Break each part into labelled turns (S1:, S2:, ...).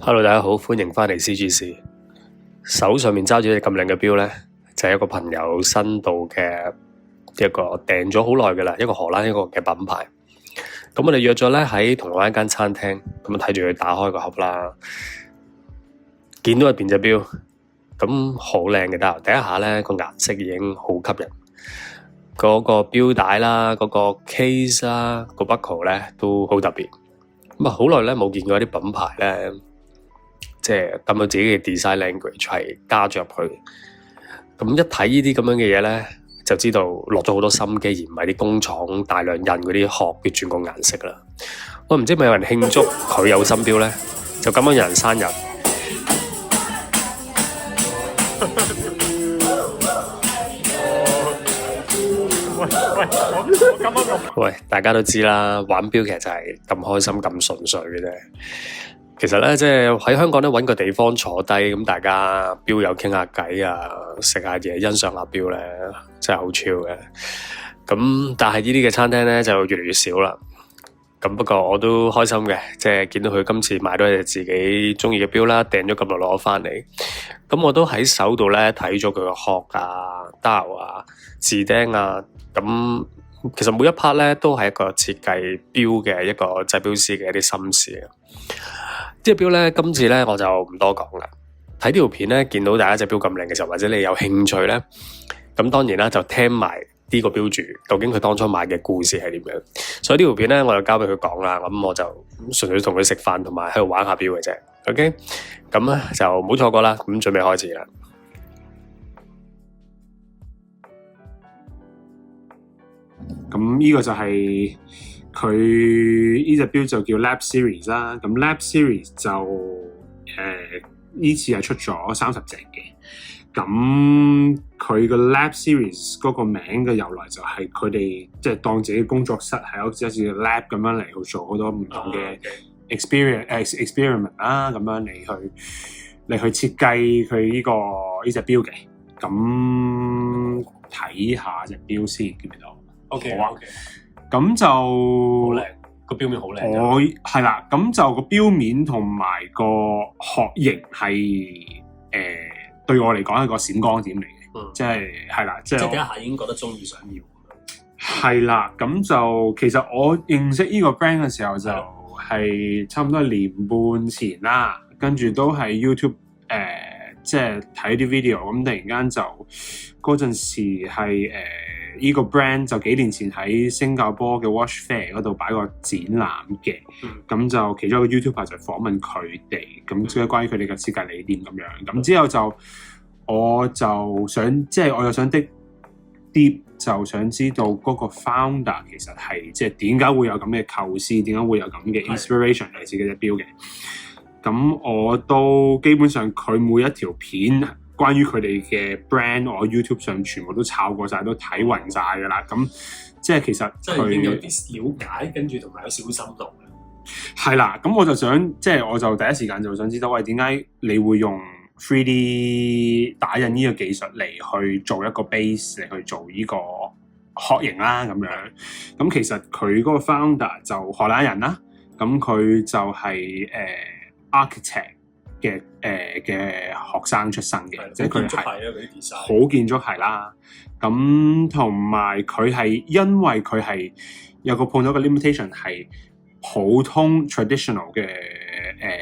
S1: Hello，大家好，歡迎翻嚟 CGC。手上面揸住隻咁靚嘅錶呢，就係一個朋友新到嘅一個訂咗好耐嘅啦，一個荷蘭一個嘅品牌。咁我哋約咗呢喺銅鑼灣一間餐廳，咁睇住佢打開個盒啦，見到入邊隻錶，咁好靚嘅，但第一下呢個顏色已經好吸引，嗰個錶帶啦，嗰個 case 啦，個 buckle 呢都好特別。咁啊，好耐呢冇見過一啲品牌呢。即係撳到自己嘅 design language 係加咗入去，咁一睇呢啲咁樣嘅嘢咧，就知道落咗好多心機，而唔係啲工廠大量印嗰啲殼要轉個顏色啦。我唔知係咪有人慶祝佢有新錶咧，就咁樣有人生日。喂，大家都知啦，玩錶其實就係咁開心咁純粹嘅啫。其實咧，即係喺香港咧揾個地方坐低，咁大家錶友傾下偈啊，食下嘢，欣賞下錶咧，真係好 chill 嘅。咁但係呢啲嘅餐廳咧就越嚟越少啦。咁不過我都開心嘅，即係見到佢今次買到隻自己中意嘅錶啦，訂咗咁耐攞翻嚟。咁我都喺手度咧睇咗佢個殼啊、dial 啊、字釘啊。咁其實每一 part 咧都係一個設計錶嘅一個製錶師嘅一啲心思啊。呢隻錶咧，今次咧我就唔多講啦。睇呢條片咧，見到大家隻錶咁靚嘅時候，或者你有興趣咧，咁當然啦，就聽埋呢個錶主究竟佢當初買嘅故事係點樣。所以呢條片咧，我就交俾佢講啦。咁我就純粹同佢食飯同埋喺度玩下錶嘅啫。OK，咁咧就唔好錯過啦。咁準備開始啦。
S2: 咁呢個就係佢呢隻錶就叫 Lab Series 啦。咁 Lab Series 就呢次係出咗30隻嘅。咁佢個 Lab Series 嗰個名嘅由來就係佢哋即係當自己工作室係好似一次 lab 咁樣嚟去做好多唔同嘅 experiment 啦，咁樣嚟去設計佢呢隻錶嘅。咁睇下隻錶先，見唔見到？OK，好啊。咁就好靚，個錶面好靚。係啦，咁就個錶面同埋個殼型係對我嚟講係個閃光點嚟嘅，即係啦，即係
S1: 第一下已經覺得中意想要。
S2: 係啦，咁就其實我認識呢個 brand 嘅時候就係差唔多1年半前啦，跟住都係 YouTube 即係睇啲 video，咁突然間就嗰陣時係呢個 brand 就幾年前喺新加坡嘅 Watch Fair 嗰度擺個展覽嘅，咁就其中一個 YouTuber 就訪問佢哋，咁即係關於佢哋嘅設計理念咁樣。咁之後就我就想即係我又想啲就想知道嗰個 founder 其實係即係點解會有咁嘅構思，點解會有咁嘅 inspiration 嚟自己隻錶嘅。咁我都基本上佢每一條片關於佢哋嘅 brand，我 YouTube 上全部都炒過晒，都睇勻晒㗎啦。咁即係其實佢
S1: 已經有啲了解，跟住同埋有少少深度嘅。
S2: 係啦，咁我就想即係我就第一時間就想知道，喂，點解你會用 3D 打印呢個技術嚟去做一個 base 嚟去做呢個殼型啦咁樣。咁其實佢嗰個 founder 就荷蘭人啦，咁佢就係architect 嘅學生出身嘅，即係佢係好建築係啦。咁同埋佢係因為佢係有個碰到個 limitation 係普通 traditional 嘅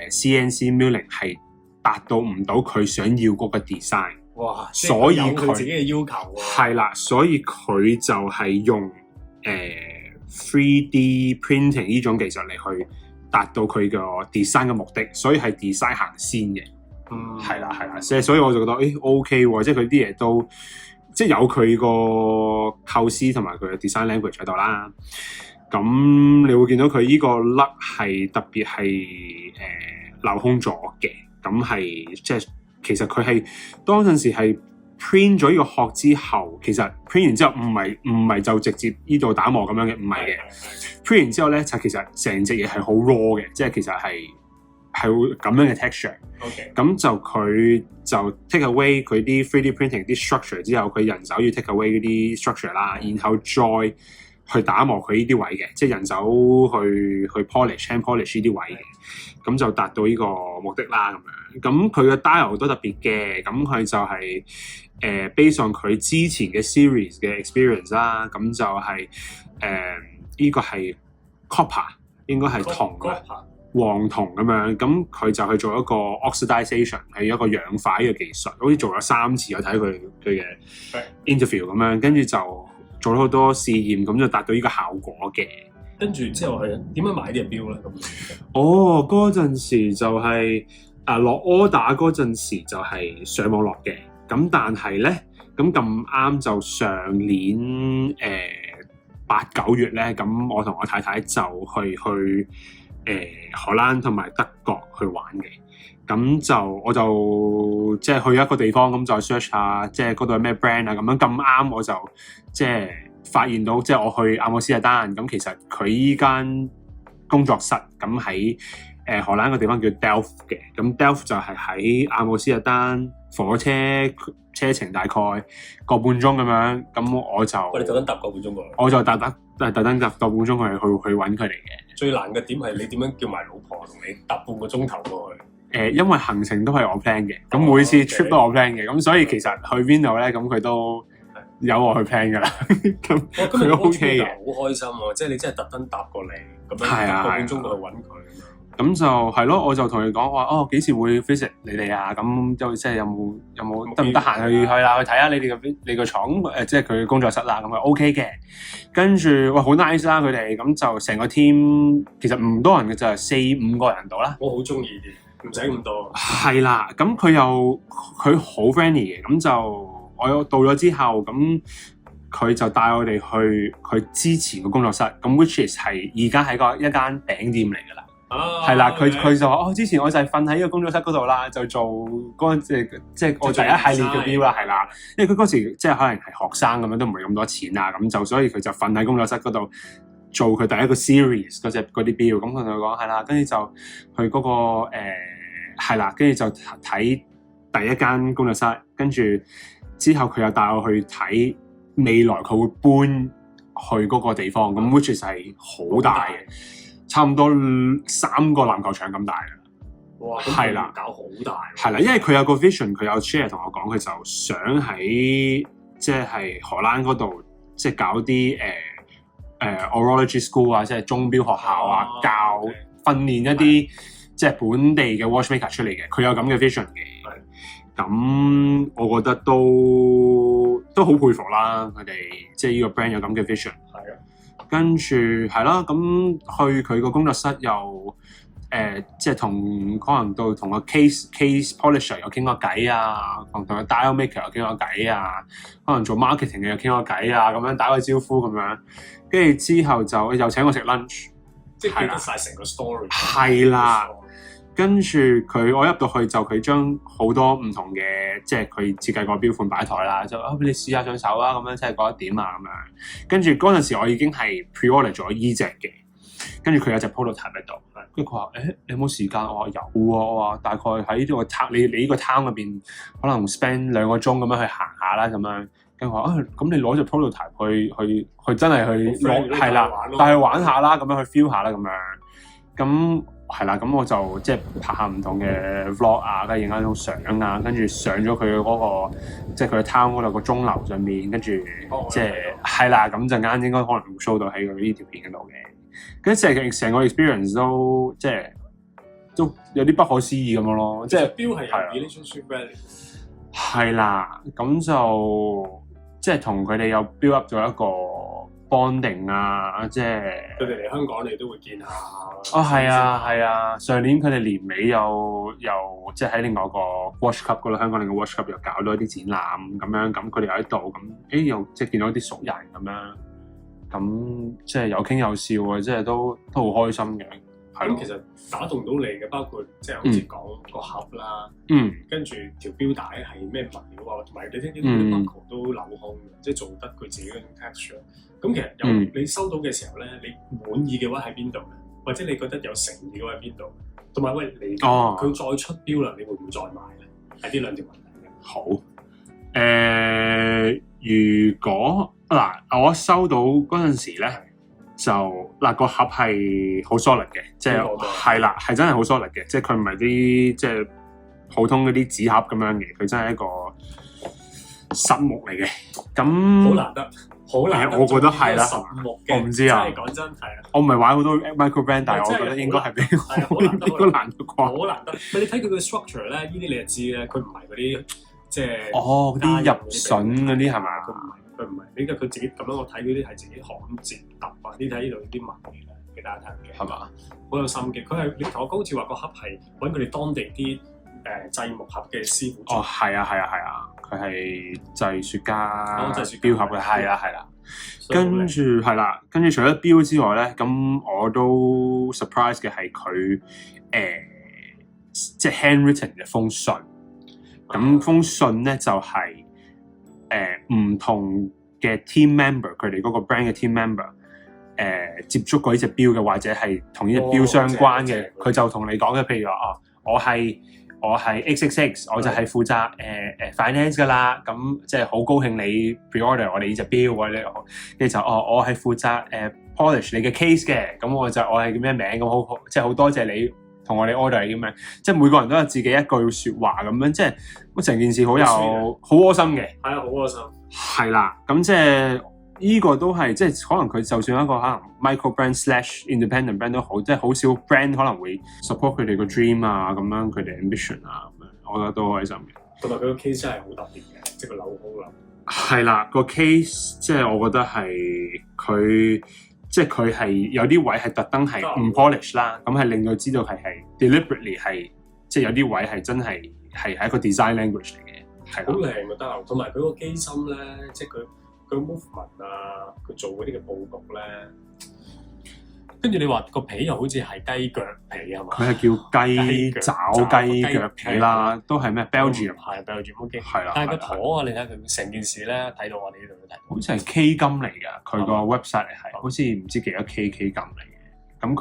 S2: CNC milling 係達到唔到佢想要嗰個 design。
S1: 哇！
S2: 所以
S1: 佢自己嘅要求
S2: 係啦，所以佢就係用3D printing 呢種技術嚟去達到佢個 design 嘅目的，所以係 design 行先嘅。係啦，所以我就覺得OK 喎，即係佢啲嘢都即係有佢個構思同埋佢嘅 design language 喺度啦。咁你會見到佢呢個粒係特別係鏤空咗嘅，咁係即係其實佢係當陣時係 print 咗呢個殼之後，其實 print 完之後唔係就直接呢度打磨咁樣嘅，唔係嘅。print 完之後咧，就其實成隻嘢係好 raw 嘅，即係其實係會咁樣嘅 texture。咁就佢就 take away 佢啲 3D printing 啲 structure 之後，佢人手要 take away 嗰啲 structure 啦，然後再去打磨佢呢啲位嘅，即係人手去 polish hand polish 呢啲位嘅。咁就達到呢個目的啦咁樣。咁佢嘅 dial 都特別嘅，咁佢就係based on佢之前嘅 series 嘅 experience 啦，咁就係呢個係 copper， 應該係銅啊。黃銅咁樣，咁佢就去做一個 oxidization， 係一個氧化嘅技術，好似做咗3次，我睇佢嘅 interview 咁樣，跟住就做咗好多試驗，咁就達到呢個效果嘅。
S1: 跟住之後係點樣買呢隻錶咧？
S2: 哦，嗰陣時就係落 order 嗰陣時就係上網落嘅，咁但係咧，咁啱就上年8、9月咧，咁我同我太太就去荷蘭同埋德國去玩嘅，咁就我就即係去一個地方，咁就 search 下，即係嗰度係咩 brand 啊，咁啱我就即係發現到，即係我去阿姆斯特丹，咁其實佢依間工作室咁喺荷蘭個地方叫 Delft 嘅，咁 Delft 就係喺阿姆斯特丹火車程大概個半鐘咁樣，咁我哋特登搭個半鐘過去，我就特登搭個半鐘去揾佢哋嘅。
S1: 最難嘅點係你點樣叫埋老婆同你搭半個鐘頭過去？
S2: 因為行程都係我 plan 嘅，咁每次 trip 都我 plan 嘅，咁所以其實去邊度咧，咁佢都有我去 plan 噶啦。咁佢 OK 嘅，
S1: 好開心喎！即係你真係特登搭過嚟，咁樣搭個半鐘過去揾佢。
S2: 咁就係咯，我就同佢講話幾時會 visit 你哋啊？咁就即係有冇得唔得閒去啦？去睇下你個廠即係佢工作室啦，咁啊 OK 嘅。跟住好 nice 啦，佢哋咁就成個 team 其實唔多人嘅，就係4、5個人度啦。
S1: 我好中意啲，唔使咁多。
S2: 係啦，咁佢好 friendly 嘅，咁就我到咗之後，咁佢就帶我哋去佢之前個工作室，咁 which is 係而家係一間餅店嚟㗎啦。係啦，佢就話之前我就係瞓喺呢個工作室嗰度啦，就做嗰即係我第一系列嘅錶啦，係啦，因為佢嗰時即係可能係學生咁樣，都唔係咁多錢啊，咁就所以佢就瞓喺工作室嗰度做佢第一個 series 嗰啲錶，咁佢同佢講係啦，跟住就去嗰個係啦，跟住就睇第一間工作室，跟住之後佢又帶我去睇未來佢會搬去嗰個地方，咁 which is 係好大嘅。差唔多3個籃球場咁大嘅，
S1: 哇！
S2: 係啦，
S1: 搞好大，
S2: 係啦，因為佢有個 vision，佢有 share 同我講，佢就想喺即係荷蘭嗰度，即係搞啲horology school 啊，即係鐘錶學校啊，教訓練一啲即係本地嘅 watchmaker 出嚟嘅，佢有咁嘅 vision 嘅。咁我覺得都好佩服啦，佢哋即係呢個 brand 有咁嘅 vision。係啊。跟住係啦，咁去佢個工作室又即係可能到同個 case polisher 又傾個偈啊，同個 dial maker 又傾個偈啊，可能做 marketing 嘅又傾個偈啊，咁樣打個招呼咁樣，跟住之後就又請我食 lunch，
S1: 即係記得晒成個 story。
S2: 係啦。跟住我入到去就佢將好多唔同嘅即係佢設計個錶款擺喺台啦，就俾你試下上手啊，咁樣即係覺得點啊咁樣。跟住嗰陣時我已經係 pre-order 咗依隻嘅，跟住佢有隻 prototype 喺度，跟住佢話你有冇時間？我話有喎，我話大概喺呢個town你呢個 town 入邊可能 spend 2個鐘咁樣去行下啦咁樣。跟住我話咁你攞隻 prototype 去真係去攞係啦，帶去玩下啦，咁樣去 feel 下啦咁樣。咁係啦，咁我就即係拍下唔同嘅 vlog 啊，跟住影下啲相啊，跟住上咗佢嗰個即係佢嘅 town 嗰度個鐘樓上面，跟住即係啦，咁陣間應該可能會 show 到喺佢呢條片嗰度嘅。跟住成個 experience 都即係都有啲不可思議咁樣咯，即係
S1: 錶係有 relationship value。
S2: 係啦，咁就即係同佢哋有 build up 咗一個 bonding 啊，即係
S1: 佢哋嚟香港你都會見下。
S2: 係啊係啊，上年佢哋年尾又即係喺另外一個 Watch Club 嗰度，香港另一個 Watch Club 又搞咗一啲展覽咁樣，咁佢哋又喺度，咁又即係見到啲熟人咁樣，咁即係有傾有笑啊，即係都好開心嘅。
S1: 咁其實打動到你嘅，包括即係好似講個盒啦，跟住條錶帶係咩物料啊，同埋你聽啲 buckle 都鏤空嘅，即係做得佢自己嗰種 texture。咁其實你收到嘅時候咧，你滿意嘅話喺邊度咧？或者你覺得有誠意嘅話喺邊度？同埋喂，你佢再出錶啦，你會唔會再買咧？係呢兩條問題嘅。
S2: 好，如果嗱，我收到嗰陣時咧，就嗱個盒係好 solid 嘅，即係係啦，係真係好 solid 嘅，即係佢唔係啲即係普通嗰啲紙盒咁樣嘅，佢真係一個實木嚟嘅。咁
S1: 好難得，好難得。
S2: 我覺得係啦，我唔知啊。
S1: 真係講真係啊，
S2: 我唔係玩好多 micro brand，但係我覺得應該係比應該難得啩。
S1: 好難得。你睇佢嘅 structure 咧，呢啲你就知咧，佢唔係嗰啲即係
S2: 嗰啲入榫嗰啲係嘛？
S1: 佢唔係，呢個佢自己咁樣，我睇嗰啲係自己焊接揼啊！你睇呢度啲紋嘅，俾大家睇嘅，係嘛？好有心機。佢係你同我講好似話個盒係揾佢哋當地啲製木盒嘅師傅做。哦，係啊，佢係製雪茄錶盒嘅，係啦。跟住係啦，跟住除咗錶之外咧，咁我都 surprise 嘅係佢即係 handwritten 嘅封信。咁封信咧就係唔同嘅 team member， 佢哋嗰個 brand 嘅 team member， 接觸過呢隻錶嘅，或者係同呢隻錶相關嘅，佢就同你講嘅，譬如話我係 XXX， 我就係負責finance 噶啦，咁即係好高興你 pre-order 我哋呢隻錶，跟住就我係負責polish 你嘅 case 嘅，咁我係叫咩名，咁好即係好多謝你同我哋 order 咁樣，即係每個人都有自己一句説話咁樣，即係成件事好窩心嘅，係啊，好窩心，係啦，咁即係呢個都係即係可能佢就算一個可能 micro brand / independent brand 都好，即係好少 brand 可能會 support 佢哋個 dream 啊，咁樣佢哋 ambition 啊咁樣，我覺得都開心嘅。同埋佢個 case 真係好特別嘅，即係個紐好啦。係啦，個 case 即係我覺得係佢。即係佢係有啲位係特登係唔 polish 啦，咁係令佢知道係 deliberately 係即係有啲位係真係一個 design language 嚟嘅，係好靚嘅得，同埋佢個機芯咧，即係佢 movement 啊，佢做嗰啲嘅佈局咧，跟住你話個皮又好似係雞腳皮係嘛？佢係叫雞爪雞腳皮啦，都係咩 Belgium 係 Belgium OK 係啦，但係個陀啊，你睇佢成件事咧，睇到我哋呢度都睇，好似係 K 金嚟㗎，佢個 website 係好似唔知幾多 K 金嚟嘅，咁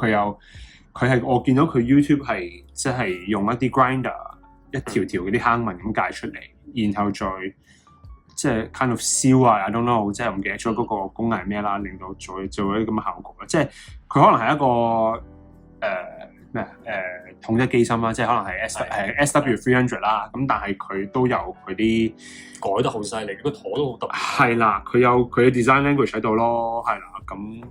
S1: 佢係我見到佢 YouTube 係即係用一啲 grinder 一條條嗰啲坑紋咁界出嚟，然後再即係 kind of 燒啊 ，I don't know， 即係唔記得咗嗰個工藝係咩啦，令到做一啲咁嘅效果啦。即係佢可能係一個統一機芯啦，即係可能係 SW300 啦。咁但係佢都有佢啲改得好犀利，個陀都好特別。係啦，佢有佢嘅 design language 喺度咯，係啦。咁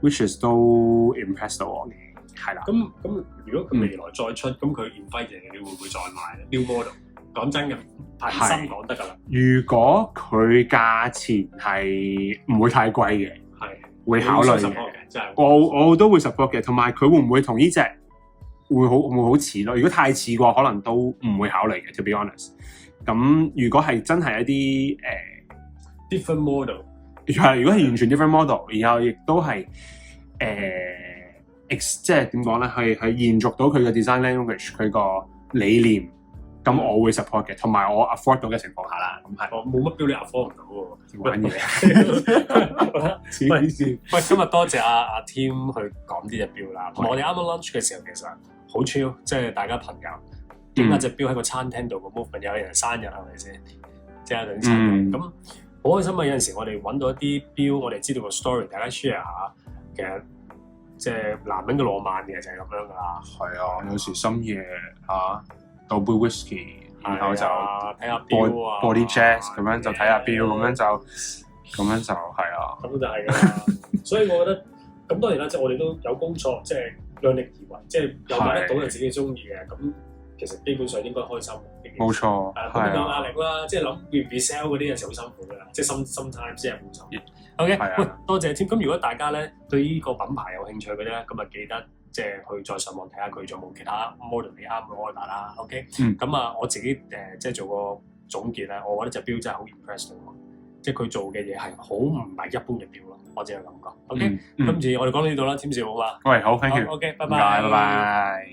S1: which is 都 impress 到我嘅，係啦。咁如果佢未來再出，咁佢 invite 嘅，你會唔會再買咧 ？New model？講真嘅，太深講得㗎啦。如果佢價錢係唔會太貴嘅，係會考慮嘅。真係我都會 support 嘅，同埋佢會唔會同呢隻會好似咯？如果太似嘅話，可能都唔會考慮嘅。To be honest， 咁如果係真係一啲different model， 如果係完全 different model， 然後亦都係即係點講咧？係延續到佢嘅 design language， 佢個理念。咁我會 support 嘅，同埋我 afford 到嘅情況下啦，咁係。我冇乜標你 afford 唔到喎，玩嘢。喂，今日多謝阿 Tim 去講呢隻標啦。同埋我哋啱啱 launch 嘅時候，其實好 chill，即係大家朋友影下隻標喺個餐廳度個 movement，有人生日係咪先？即係有啲餐廳咁好開心啊！有陣時我哋揾到一啲標，我哋知道個 story， 大家 share 下，其實即係男人嘅浪漫嘅就係咁樣噶啦。係啊，有時深夜嚇。倒杯 whisky， 然後就睇下錶啊 ，body jazz 咁樣就睇下錶，咁樣就係啊，咁就係㗎啦。所以我覺得咁當然啦，即係我哋都有工作，即係量力而為，即係有買得到係自己中意嘅，咁其實基本上應該開心。冇錯，咁有壓力啦，即係諗 resell 嗰啲有時好辛苦㗎啦，即係心態即係好辛苦。OK，喂，多謝添。咁如果大家咧對呢個品牌有興趣嘅咧，咁啊記得。即係去再上網睇下佢仲有冇其他 model 你啱嘅 order 啦，OK？咁啊，我自己即係做個總結咧，我覺得隻錶真係好 impress 到我，即係佢做嘅嘢係好唔係一般嘅錶咯，我只係咁講。OK，今次我哋講到呢度啦，Tim 少好嘛？喂，好 ，thank you。OK，拜拜。拜拜。